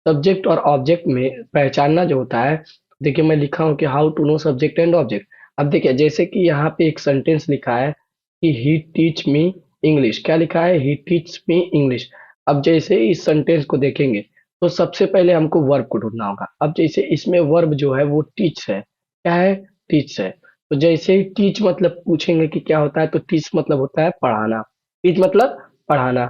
Subject और object में पहचानना जो होता है, देखिए मैं लिखा हूँ कि how to know subject and object. अब देखिए जैसे कि यहाँ पे एक सेंटेंस लिखा है कि ही टीच मी इंग्लिश। क्या लिखा है? ही टीच मी इंग्लिश। अब जैसे इस सेंटेंस को देखेंगे तो सबसे पहले हमको वर्ब को ढूंढना होगा। अब जैसे इसमें वर्ब जो है वो टीच है। क्या है? टीच है। तो जैसे ही टीच मतलब पूछेंगे कि क्या होता है, तो टीच मतलब होता है पढ़ाना। टीच मतलब पढ़ाना।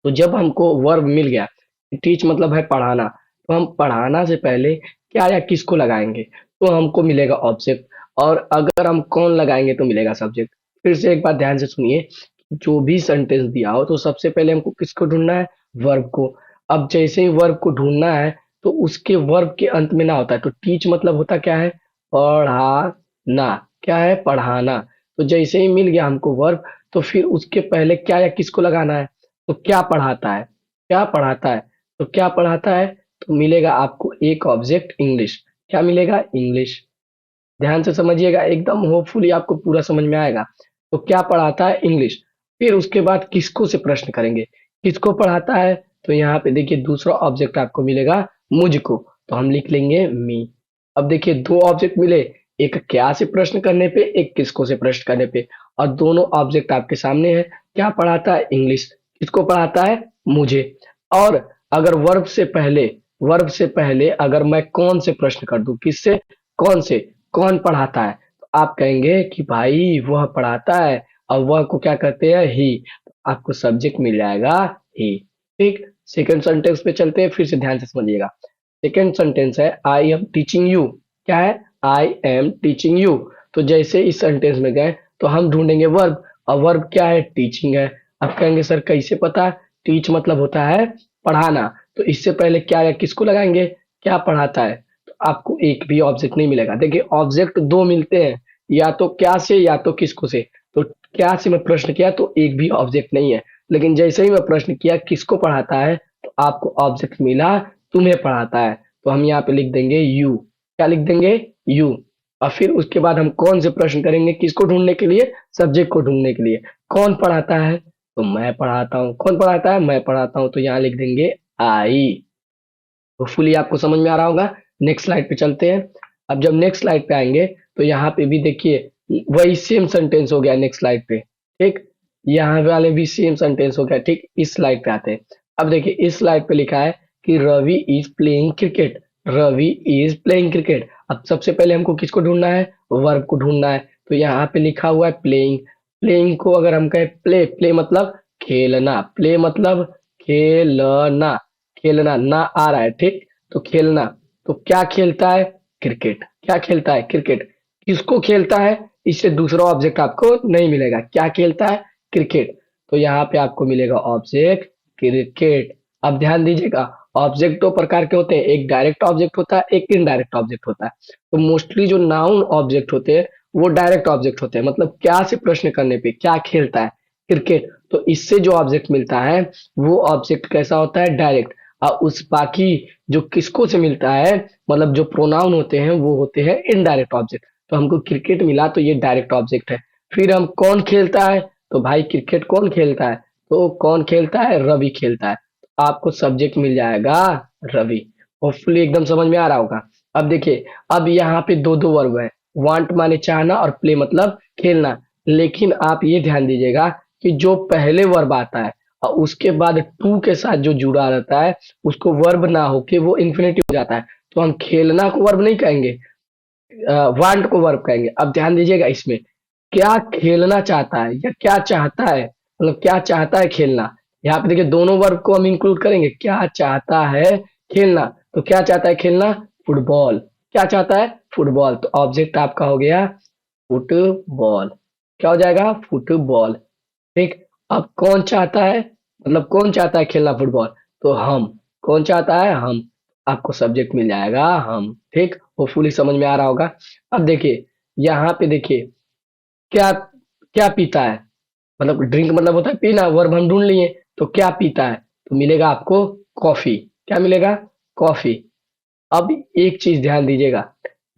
तो जब हमको वर्ब मिल गया, टीच मतलब है पढ़ाना, तो हम पढ़ाना से पहले क्या या किसको लगाएंगे? तो हमको मिलेगा ऑब्जेक्ट। और अगर हम कौन लगाएंगे तो मिलेगा सब्जेक्ट। फिर से एक बात ध्यान से सुनिए, जो भी सेंटेंस दिया हो तो सबसे पहले हमको किसको ढूंढना है? वर्ब को। अब जैसे ही वर्ब को ढूंढना है तो उसके वर्ब के अंत में ना होता है, तो टीच मतलब होता क्या है? पढ़ाना। क्या है? पढ़ाना। तो जैसे ही मिल गया हमको वर्ब, तो फिर उसके पहले क्या या किसको लगाना है? तो क्या पढ़ाता है? क्या पढ़ाता है? तो क्या पढ़ाता है? तो मिलेगा आपको एक ऑब्जेक्ट इंग्लिश। क्या मिलेगा? इंग्लिश। ध्यान से समझिएगा, एकदम होपफुली आपको पूरा समझ में आएगा। तो क्या पढ़ाता है? इंग्लिश। फिर उसके बाद किसको से प्रश्न करेंगे, किसको पढ़ाता है? तो यहाँ पे देखिए दूसरा ऑब्जेक्ट आपको मिलेगा मुझको। तो हम लिख लेंगे मी। अब देखिए दो ऑब्जेक्ट मिले, एक क्या से प्रश्न करने पे, एक किसको से प्रश्न करने पे। और दोनों ऑब्जेक्ट आपके सामने है। क्या पढ़ाता है? इंग्लिश। किसको पढ़ाता है? मुझे। और अगर वर्ब से पहले अगर मैं कौन से प्रश्न कर दूं, किससे? कौन से? कौन पढ़ाता है? तो आप कहेंगे कि भाई वह पढ़ाता है, और वह को क्या कहते हैं? ही। आपको सब्जेक्ट मिल जाएगा ही। ठीक। सेकंड सेंटेंस पे चलते हैं, फिर से ध्यान से समझिएगा। सेकंड सेंटेंस है आई एम टीचिंग यू। क्या है? I am teaching you. तो जैसे इस सेंटेंस में गए तो हम ढूंढेंगे वर्ब, और वर्ब क्या है? टीचिंग है। अब कहेंगे सर कैसे पता? टीच मतलब होता है पढ़ाना। तो इससे पहले क्या या किसको लगाएंगे? क्या पढ़ाता है? तो आपको एक भी ऑब्जेक्ट नहीं मिलेगा। देखिए ऑब्जेक्ट दो मिलते हैं, या तो क्या से या तो किसको से। तो क्या से मैं प्रश्न किया तो एक भी ऑब्जेक्ट नहीं है। लेकिन जैसे ही मैं प्रश्न किया किसको पढ़ाता है, तो आपको ऑब्जेक्ट मिला तुम्हें पढ़ाता है। तो हम यहाँ पे लिख देंगे यू। क्या लिख देंगे? यू। और फिर उसके बाद हम कौन से प्रश्न करेंगे, किसको ढूंढने के लिए? सब्जेक्ट को ढूंढने के लिए। कौन पढ़ाता है? तो मैं पढ़ाता हूँ। कौन पढ़ाता है? मैं पढ़ाता हूँ। तो यहाँ लिख देंगे आई। होपफुली आपको समझ में आ रहा होगा। नेक्स्ट स्लाइड पे चलते हैं। अब जब नेक्स्ट स्लाइड पे आएंगे तो यहाँ पे भी देखिए वही सेम सेंटेंस हो गया नेक्स्ट स्लाइड पे। ठीक। यहाँ वाले भी सेम सेंटेंस हो गया। ठीक। इस स्लाइड पे आते हैं। अब देखिए इस स्लाइड पे लिखा है कि Ravi is playing cricket. Ravi is playing cricket. अब सबसे पहले हमको किसको ढूंढना है? वर्ब को ढूंढना है। तो यहाँ पे लिखा हुआ है प्लेइंग। प्लेइंग को अगर हम कहें प्ले, प्ले मतलब खेलना। प्ले मतलब खेलना। खेलना ना आ रहा है। ठीक। तो खेलना। तो क्या खेलता है? क्रिकेट। क्या खेलता है? क्रिकेट। किसको खेलता है? इससे दूसरा ऑब्जेक्ट आपको नहीं मिलेगा। क्या खेलता है? क्रिकेट। तो यहाँ पे आपको मिलेगा ऑब्जेक्ट क्रिकेट। अब ध्यान दीजिएगा, ऑब्जेक्ट दो प्रकार के होते हैं, एक डायरेक्ट ऑब्जेक्ट होता है, एक इनडायरेक्ट ऑब्जेक्ट होता है। तो मोस्टली जो नाउन ऑब्जेक्ट होते हैं वो डायरेक्ट ऑब्जेक्ट होते हैं, मतलब क्या से प्रश्न करने पे क्या खेलता है? क्रिकेट। तो इससे जो ऑब्जेक्ट मिलता है वो ऑब्जेक्ट कैसा होता है? डायरेक्ट। और उस बाकी जो किसको से मिलता है, मतलब जो प्रोनाउन होते हैं वो होते हैं इनडायरेक्ट ऑब्जेक्ट। तो हमको क्रिकेट मिला तो ये डायरेक्ट ऑब्जेक्ट है। फिर हम कौन खेलता है? तो भाई क्रिकेट कौन खेलता है? तो कौन खेलता है? रवि खेलता है। आपको सब्जेक्ट मिल जाएगा रवि। होपफुली एकदम समझ में आ रहा होगा। अब देखिए, अब यहाँ पे दो दो वर्ब है। वांट माने चाहना और प्ले मतलब खेलना। लेकिन आप ये ध्यान दीजिएगा कि जो पहले वर्ब आता है और उसके बाद टू के साथ जो जुड़ा रहता है उसको वर्ब ना होके वो इन्फिनेटिव हो जाता है। तो हम खेलना को वर्ब नहीं कहेंगे, वांट को वर्ब कहेंगे। अब ध्यान दीजिएगा इसमें, क्या खेलना चाहता है या क्या चाहता है, मतलब क्या चाहता है खेलना। यहाँ पे देखिए दोनों वर्ब को हम इंक्लूड करेंगे। क्या चाहता है? खेलना। तो क्या चाहता है? खेलना। फुटबॉल। क्या चाहता है? फुटबॉल। तो ऑब्जेक्ट आपका हो गया फुटबॉल। क्या हो जाएगा? फुटबॉल। ठीक। अब कौन चाहता है, मतलब कौन चाहता है खेलना फुटबॉल? तो हम। कौन चाहता है? हम। आपको सब्जेक्ट मिल जाएगा हम। ठीक। होपफुली समझ में आ रहा होगा। अब देखिए यहाँ पे देखिए, क्या क्या पीता है, मतलब ड्रिंक मतलब होता है पीना, वर्ब हम ढूंढ लिए। तो क्या पीता है? तो मिलेगा आपको कॉफी। क्या मिलेगा? कॉफी। अब एक चीज ध्यान दीजिएगा,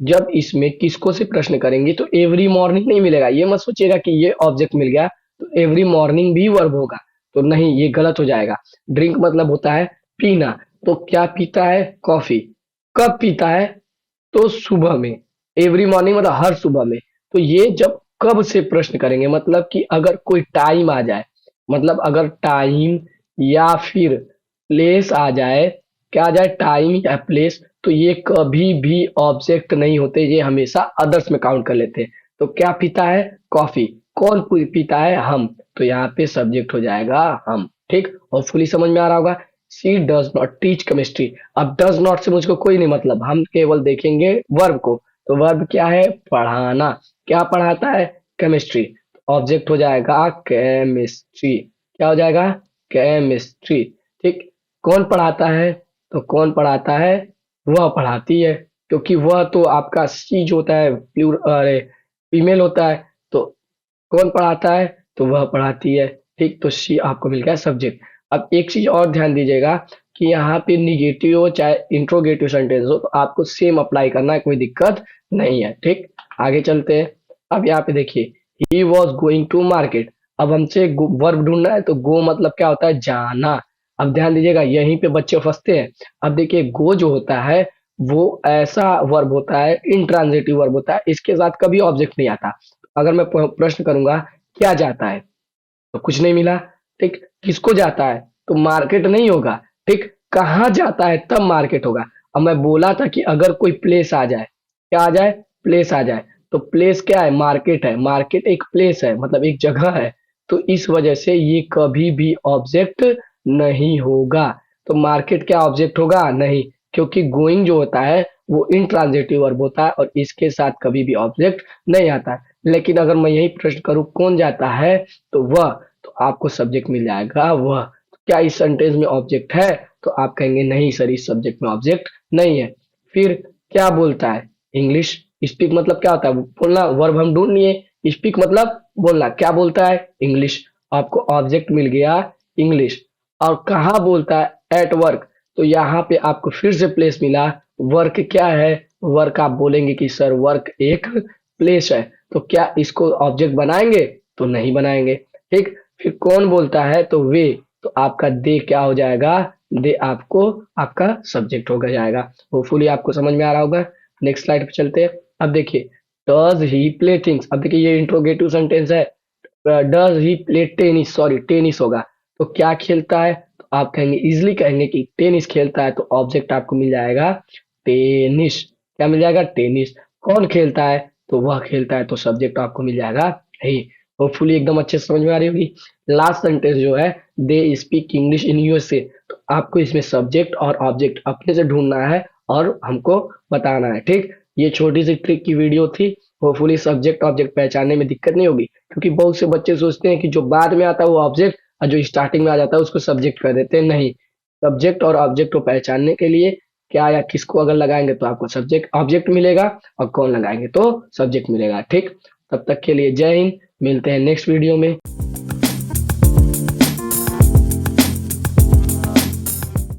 जब इसमें किसको से प्रश्न करेंगे तो एवरी मॉर्निंग नहीं मिलेगा। ये मत सोचिएगा कि ये ऑब्जेक्ट मिल गया तो एवरी मॉर्निंग भी वर्ब होगा। तो नहीं, ये गलत हो जाएगा। ड्रिंक मतलब होता है पीना। तो क्या पीता है? कॉफी। कब पीता है? तो सुबह में, एवरी मॉर्निंग मतलब हर सुबह में। तो ये जब कब से प्रश्न करेंगे, मतलब कि अगर कोई टाइम आ जाए, मतलब अगर टाइम या फिर प्लेस आ जाए, क्या आ जाए, टाइम या प्लेस, तो ये कभी भी ऑब्जेक्ट नहीं होते, ये हमेशा अदर्स में काउंट कर लेते हैं। तो क्या पीता है? कॉफी। कौन पीता है? हम। तो यहाँ पे सब्जेक्ट हो जाएगा हम। ठीक, और फुली समझ में आ रहा होगा। सी डज नॉट टीच केमिस्ट्री। अब डज नॉट से मुझको कोई नहीं मतलब, हम केवल देखेंगे वर्ब को। तो वर्ब क्या है? पढ़ाना। क्या पढ़ाता है? केमिस्ट्री। ऑब्जेक्ट हो जाएगा केमिस्ट्री। क्या हो जाएगा? केमिस्ट्री। ठीक। कौन पढ़ाता है? तो कौन पढ़ाता है? वह पढ़ाती है, क्योंकि वह तो आपका सी जो होता है प्लूर अरे फीमेल होता है। तो कौन पढ़ाता है? तो वह पढ़ाती है। ठीक, तो सी आपको मिल गया सब्जेक्ट। अब एक चीज और ध्यान दीजिएगा कि यहाँ पे निगेटिव हो चाहे इंट्रोगेटिव सेंटेंस हो, तो आपको सेम अप्लाई करना है, कोई दिक्कत नहीं है। ठीक, आगे चलते हैं। अब यहाँ पे देखिए, he was going to market. अब हमसे वर्ब ढूंढना है, तो गो मतलब क्या होता है? जाना। अब ध्यान दीजिएगा, यहीं पे बच्चे फंसते हैं। अब देखिए, गो जो होता है वो ऐसा वर्ब होता है, इंट्रांजिटिव वर्ब होता है, इसके साथ कभी ऑब्जेक्ट नहीं आता। अगर मैं प्रश्न करूंगा क्या जाता है, तो कुछ नहीं मिला। ठीक, किसको जाता है? तो मार्केट नहीं होगा। ठीक, कहाँ जाता है तब मार्केट होगा। अब मैं बोला था कि अगर कोई प्लेस आ जाए, क्या आ जाए? प्लेस आ जाए। तो प्लेस क्या है? मार्केट है। मार्केट एक प्लेस है, मतलब एक जगह है। तो इस वजह से ये कभी भी ऑब्जेक्ट नहीं होगा। तो मार्केट क्या ऑब्जेक्ट होगा? नहीं, क्योंकि गोइंग जो होता है वो इंट्रांजिटिव वर्ब होता है और इसके साथ कभी भी ऑब्जेक्ट नहीं आता है। लेकिन अगर मैं यही प्रश्न करूं कौन जाता है, तो वह, तो आपको सब्जेक्ट मिल जाएगा वह। क्या इस सेंटेंस में ऑब्जेक्ट है? तो आप कहेंगे नहीं सर, इस सब्जेक्ट में ऑब्जेक्ट नहीं है। फिर क्या बोलता है? इंग्लिश। स्पीक मतलब क्या होता है? बोलना। वर्ब हम ढूंढ लिए। स्पीक मतलब बोलना। क्या बोलता है? इंग्लिश। आपको ऑब्जेक्ट मिल गया इंग्लिश। और कहाँ बोलता है? At work. तो यहाँ पे आपको फिर से प्लेस मिला। वर्क क्या है? वर्क आप बोलेंगे कि सर वर्क एक प्लेस है। तो क्या इसको ऑब्जेक्ट बनाएंगे? तो नहीं बनाएंगे। ठीक, फिर कौन बोलता है? तो वे। तो आपका दे क्या हो जाएगा? दे आपको आपका सब्जेक्ट हो जाएगा। होपफुली आपको समझ में आ रहा होगा। नेक्स्ट स्लाइड पे चलते हैं। अब देखिए, डज ही प्ले थिंग्स। अब देखिए, ये इंट्रोगेटिव सेंटेंस है। Does he play tennis, sorry tennis होगा। तो क्या खेलता है? तो आप कहेंगे, इजिली कहेंगे कि टेनिस खेलता है। तो ऑब्जेक्ट आपको मिल जाएगा टेनिस। क्या मिल जाएगा? टेनिस। कौन खेलता है? तो वह खेलता है। तो सब्जेक्ट आपको मिल जाएगा ही। होपफुली एकदम अच्छे से समझ में आ रही होगी। लास्ट सेंटेंस जो है, they speak English in USA. तो आपको इसमें सब्जेक्ट और ऑब्जेक्ट अपने से ढूंढना है और हमको बताना है। ठीक, ये छोटी सी ट्रिक की वीडियो थी। होपफुली सब्जेक्ट ऑब्जेक्ट पहचानने में दिक्कत नहीं होगी, क्योंकि बहुत से बच्चे सोचते हैं कि जो बाद में आता है वो ऑब्जेक्ट, और जो स्टार्टिंग में आ जाता है उसको सब्जेक्ट कर देते हैं। नहीं, सब्जेक्ट और ऑब्जेक्ट को पहचानने के लिए क्या या किसको अगर लगाएंगे तो आपको सब्जेक्ट ऑब्जेक्ट मिलेगा, और कौन लगाएंगे तो सब्जेक्ट मिलेगा। ठीक, तब तक के लिए जय हिंद। मिलते हैं नेक्स्ट वीडियो में।